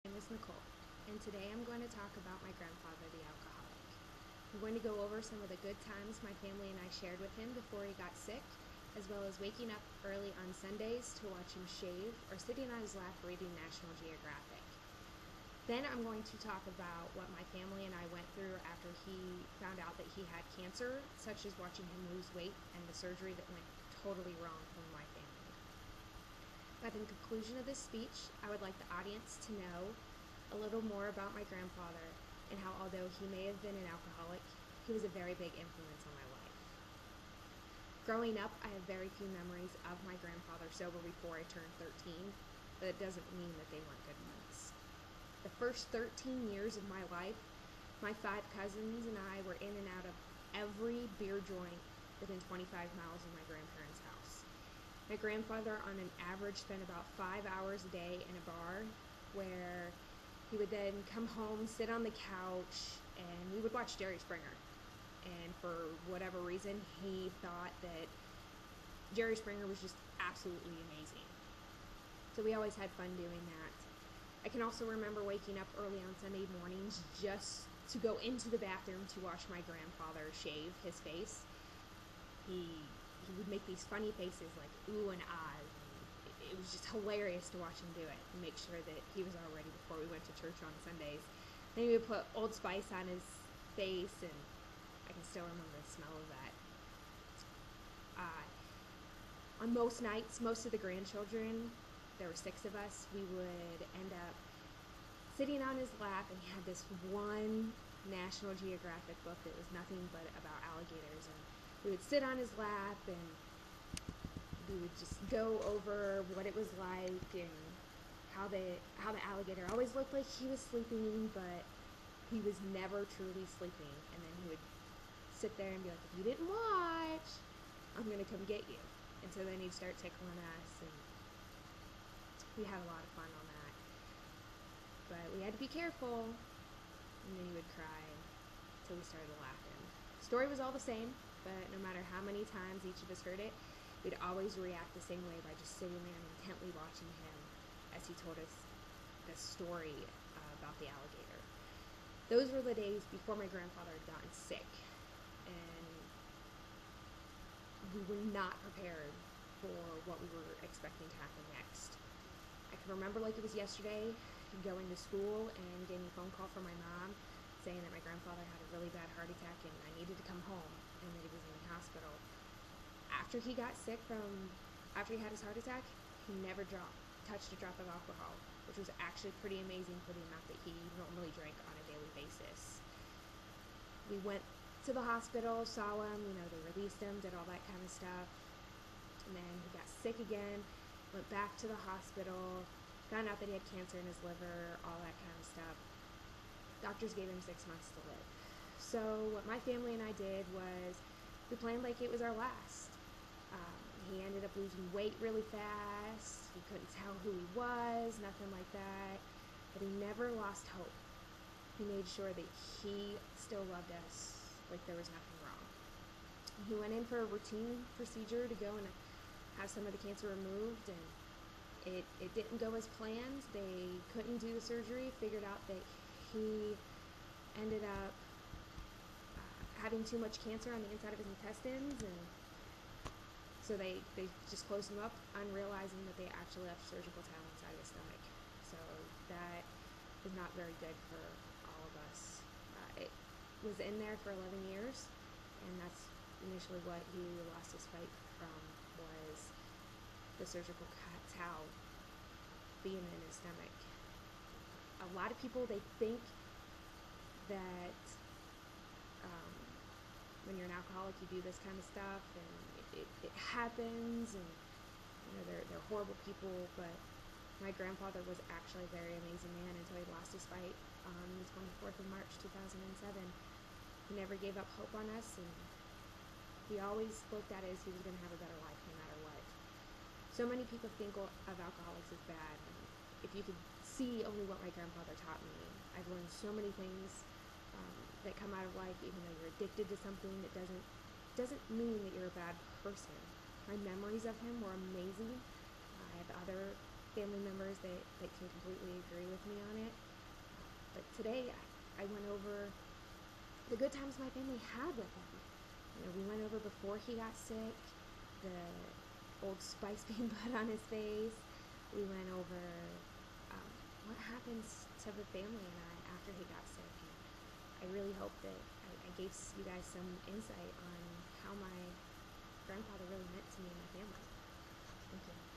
My name is Nicole, and today I'm going to talk about my grandfather, the alcoholic. I'm going to go over some of the good times my family and I shared with him before he got sick, as well as waking up early on Sundays to watch him shave or sitting on his lap reading National Geographic. Then I'm going to talk about what my family and I went through after he found out that he had cancer, such as watching him lose weight and the surgery that went totally wrong for my family. By the conclusion of this speech, I would like the audience to know a little more about my grandfather and how, although he may have been an alcoholic, he was a very big influence on my life. Growing up, I have very few memories of my grandfather sober before I turned 13, but it doesn't mean that they weren't good ones. The first 13 years of my life, my 5 cousins and I were in and out of every beer joint within 25 miles of my grandparents' house. My grandfather, on an average, spent about 5 hours a day in a bar where he would then come home, sit on the couch, and we would watch Jerry Springer. And for whatever reason, he thought that Jerry Springer was just absolutely amazing. So we always had fun doing that. I can also remember waking up early on Sunday mornings just to go into the bathroom to watch my grandfather shave his face. He would make these funny faces like ooh and ah. It was just hilarious to watch him do it and make sure that he was all ready before we went to church on Sundays. Then he would put Old Spice on his face, and I can still remember the smell of that. On most nights, most of the grandchildren, there were 6 of us, we would end up sitting on his lap, and he had this one National Geographic book that was nothing but about alligators, and we would sit on his lap and we would just go over what it was like and how the alligator always looked like he was sleeping, but he was never truly sleeping. And then he would sit there and be like, if you didn't watch, I'm gonna come get you. And so then he'd start tickling us, and we had a lot of fun on that. But we had to be careful, and then he would cry until we started laughing. The story was all the same, but no matter how many times each of us heard it, we'd always react the same way by just sitting there and intently watching him as he told us the story about the alligator. Those were the days before my grandfather had gotten sick, and we were not prepared for what we were expecting to happen next. I can remember like it was yesterday, going to school and getting a phone call from my mom saying that my grandfather had a really bad heart attack and I needed to come home and that he was in the hospital. After he had his heart attack, he never touched a drop of alcohol, which was actually pretty amazing for the amount that he normally drank on a daily basis. We went to the hospital, saw him, they released him, did all that kind of stuff. And then he got sick again, went back to the hospital, found out that he had cancer in his liver, all that kind of stuff. Doctors gave him 6 months to live. So what my family and I did was we planned like it was our last. He ended up losing weight really fast. He couldn't tell who he was, nothing like that. But he never lost hope. He made sure that he still loved us like there was nothing wrong. He went in for a routine procedure to go and have some of the cancer removed, and it didn't go as planned. They couldn't do the surgery, figured out that he ended up having too much cancer on the inside of his intestines, and so they just closed him up, unrealizing that they actually left surgical tile inside of his stomach. So that is not very good for all of us. It was in there for 11 years, and that's initially what he lost his fight from, was the surgical towel being in his stomach. A lot of people, they think that when you're an alcoholic, you do this kind of stuff, and it happens, and they're horrible people. But my grandfather was actually a very amazing man until he lost his fight on the 24th of March 2007. He never gave up hope on us, and he always looked at it as he was going to have a better life no matter what. So many people think of alcoholics as bad. And if you could see only what my grandfather taught me, I've learned so many things that come out of life. Even though you're addicted to something, that doesn't mean that you're a bad person. My memories of him were amazing. I have other family members that can completely agree with me on it. today I went over the good times my family had with him. We went over before he got sick, the Old Spice being put on his face. We went over what happens to the family and I after he got sick. And I really hope that I gave you guys some insight on how my grandfather really meant to me and my family. Thank you.